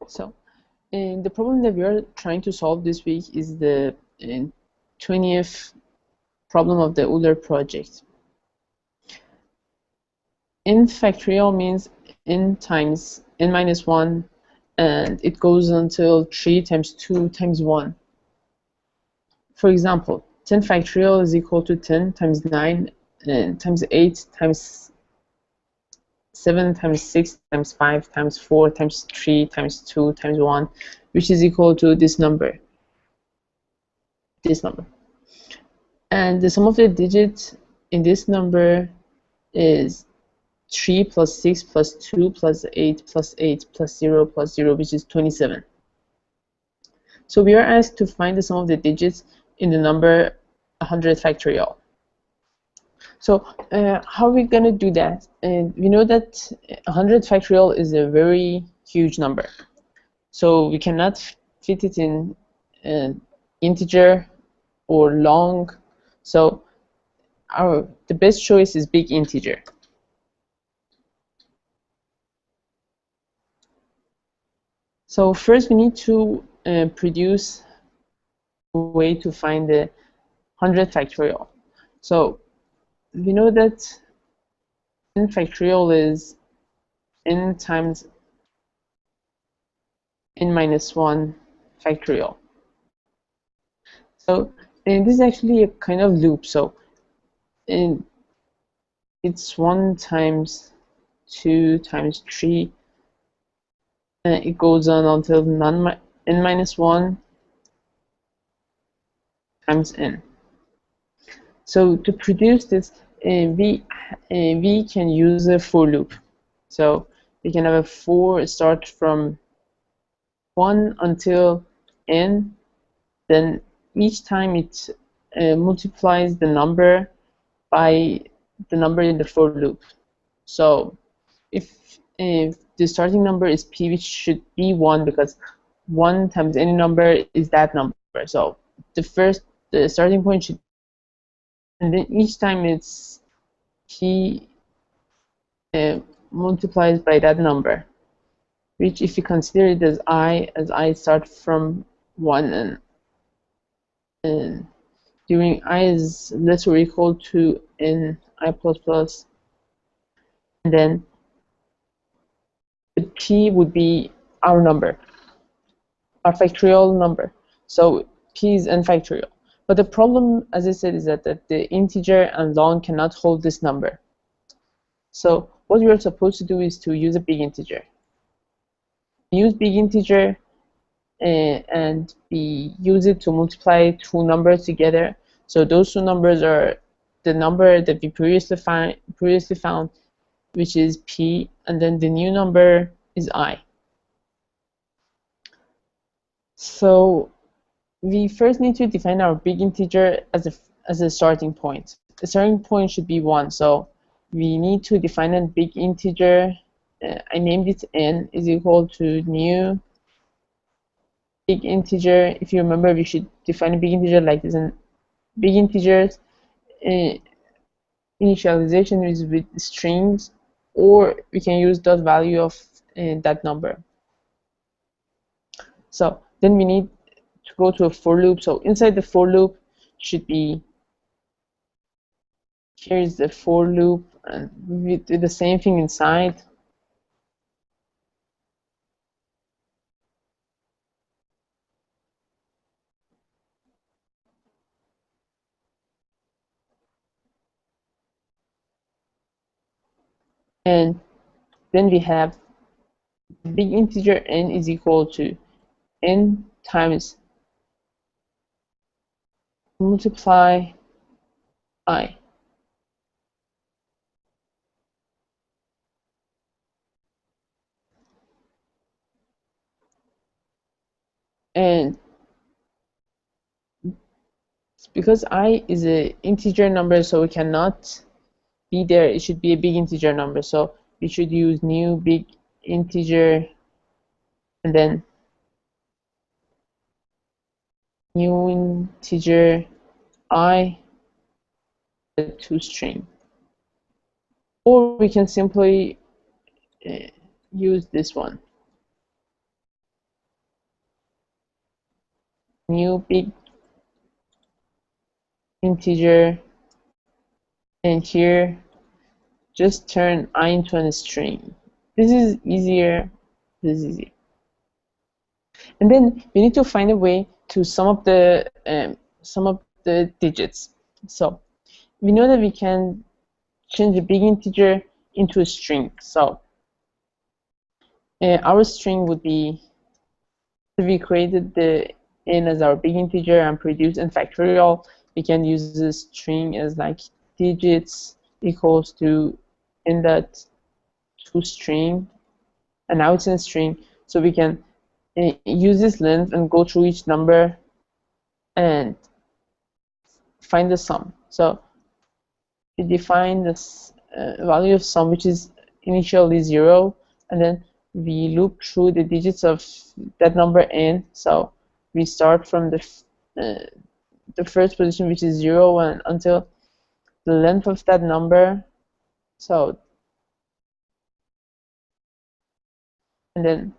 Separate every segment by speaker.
Speaker 1: So, and the problem that we are trying to solve this week is the 20th problem of the Euler project. N factorial means n times n minus 1, and it goes until 3 times 2 times 1. For example, 10 factorial is equal to 10 times 9 times 8 times 7 times 6 times 5 times 4 times 3 times 2 times 1, which is equal to this number. And the sum of the digits in this number is 3 plus 6 plus 2 plus 8 plus 8 plus 0 plus 0, which is 27. So we are asked to find the sum of the digits in the number 100 factorial. So how are we going to do that? And we know that 100 factorial is a very huge number. So we cannot fit it in integer or long. So the best choice is big integer. So first we need to produce a way to find the 100 factorial. So we know that n factorial is n times n minus 1 factorial. So this is actually a kind of loop. So it's 1 times 2 times 3. It goes on until n minus 1 times n. So to produce this, we can use a for loop. So we can have a for start from 1 until n. Then each time it multiplies the number by the number in the for loop. So if the starting number is p, which should be 1, because 1 times any number is that number. So the starting point should, and then each time it's p multiplies by that number, which if you consider it as I start from 1, and during I is less or equal to n I plus plus, and then the p would be our number, our factorial number. So p is n factorial. But the problem, as I said, is that the integer and long cannot hold this number. So what we are supposed to do is to use a big integer. Use big integer and we use it to multiply two numbers together. So those two numbers are the number that we previously found, which is p, and then the new number is I. So we first need to define our big integer as a starting point. The starting point should be 1. So we need to define a big integer. I named it n is equal to new big integer. If you remember, we should define a big integer like this. And big integers initialization is with strings, or we can use dot value of that number. So then we need to go to a for loop. So inside the for loop should be, here's the for loop, and we do the same thing inside. And then we have big integer n is equal to n times multiply I. And because I is an integer number, so it cannot be there, it should be a big integer number. So we should use new big integer, and then new integer I to string. Or we can simply use this one. new big integer, and here just turn I into a string. This is easier. This is easier. And then we need to find a way to sum up the digits. So we know that we can change a big integer into a string. So our string would be, if we created the n as our big integer and produce n factorial, we can use this string as like digits equals to n dot to string, and now it's in a string, so we can use this length and go through each number and find the sum. So we define this value of sum, which is initially 0, and then we loop through the digits of that number n. So we start from the first position, which is 0, and until the length of that number. So, and then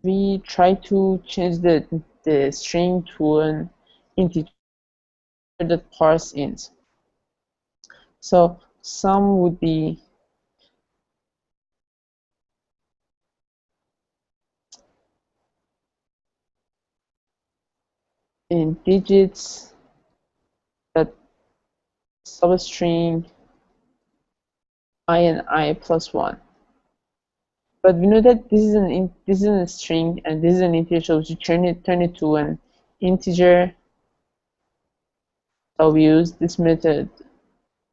Speaker 1: we try to change the string to an integer that parse int. So sum would be in digits that substring I and I plus 1. But we know that this is a string and this is an integer, so we turn it to an integer. So we use this method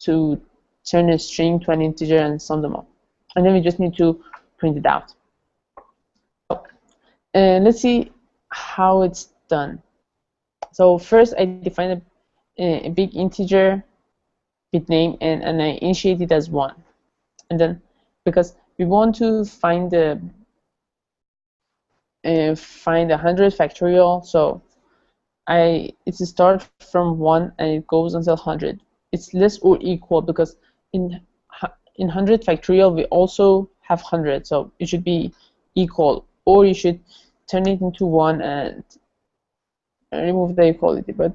Speaker 1: to turn a string to an integer and sum them up. And then we just need to print it out. So, let's see how it's done. So first I define a big integer with name and I initiate it as 1. And then because we want to find the 100 factorial, so it's a start from 1 and it goes until 100. It's less or equal because in 100 factorial we also have 100, so it should be equal, or you should turn it into 1 and remove the equality, but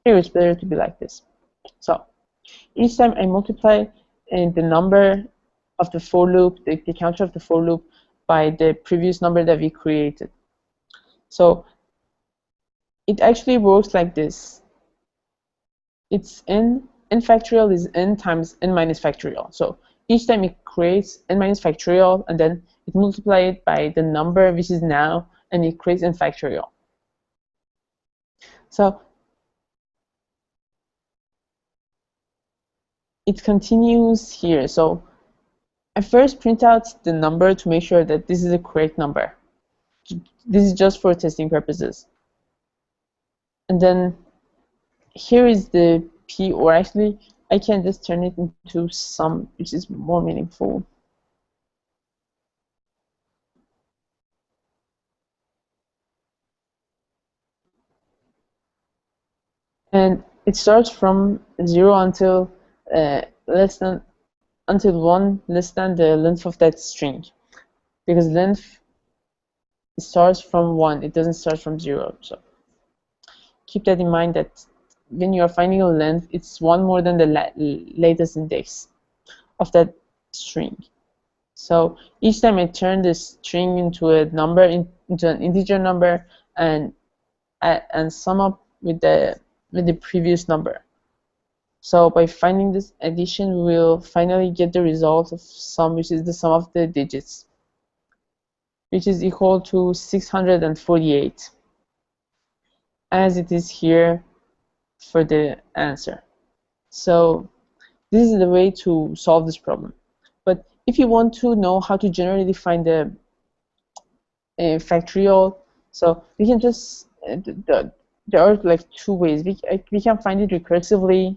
Speaker 1: here it's better to be like this. So each time I multiply the number of the for loop, the counter of the for loop, by the previous number that we created. So it actually works like this. It's n factorial is n times n minus factorial. So each time it creates n minus factorial, and then it multiplies it by the number which is now, and it creates n factorial. So it continues here. So I first print out the number to make sure that this is a correct number. This is just for testing purposes. And then here is the p, or actually I can just turn it into sum, which is more meaningful. And it starts from 0 until until 1 less than the length of that string, because length starts from 1, it doesn't start from 0. So keep that in mind, that when you are finding a length, it's 1 more than the latest index of that string. So each time I turn this string into a number, into an integer number, and sum up with the previous number. So by finding this addition, we will finally get the result of sum, which is the sum of the digits, which is equal to 648, as it is here for the answer. So this is the way to solve this problem. But if you want to know how to generally find the factorial, so we can just there are like two ways. We can find it recursively.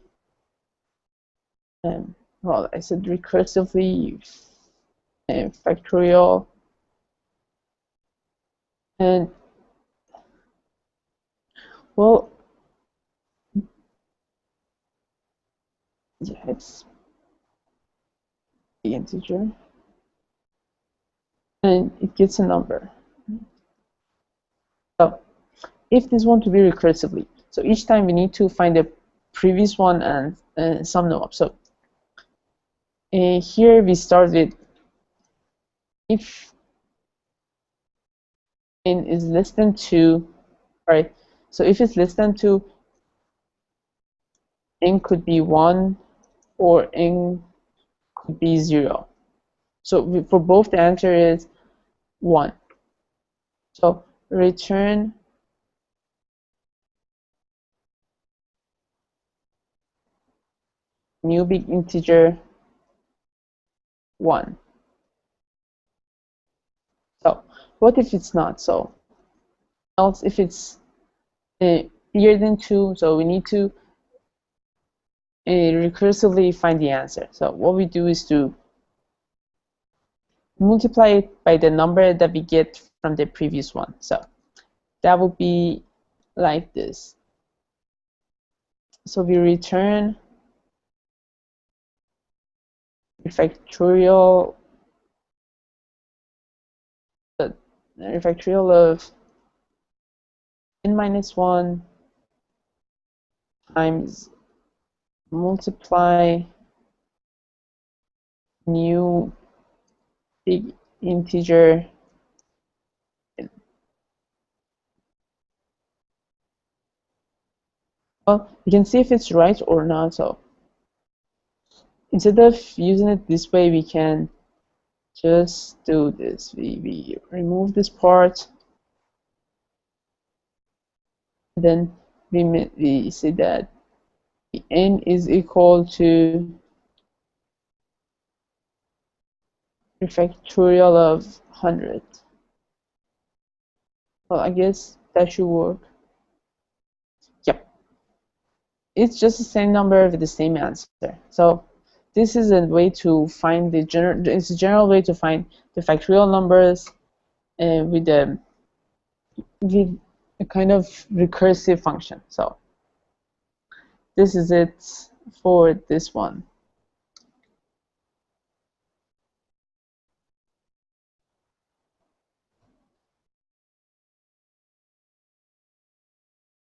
Speaker 1: Well, I said recursively factorial, and well, yeah, it's the integer, and it gets a number. if this one to be recursively. So each time we need to find the previous one and sum them up. So here we start with if n is less than 2, right? So if it's less than 2, n could be 1 or n could be 0. So for both, the answer is 1. So return new big integer 1. So what if it's not so? Else if it's bigger than 2, so we need to recursively find the answer. So what we do is to multiply it by the number that we get from the previous one. So that would be like this. So we return the factorial of n minus 1 times multiply new big integer n. Well, you can see if it's right or not. So instead of using it this way, we can just do this. We remove this part, then we say that n is equal to the factorial of 100. Well, I guess that should work. Yep. It's just the same number with the same answer. So this is a way to find it's a general way to find the factorial numbers with a kind of recursive function. So this is it for this one.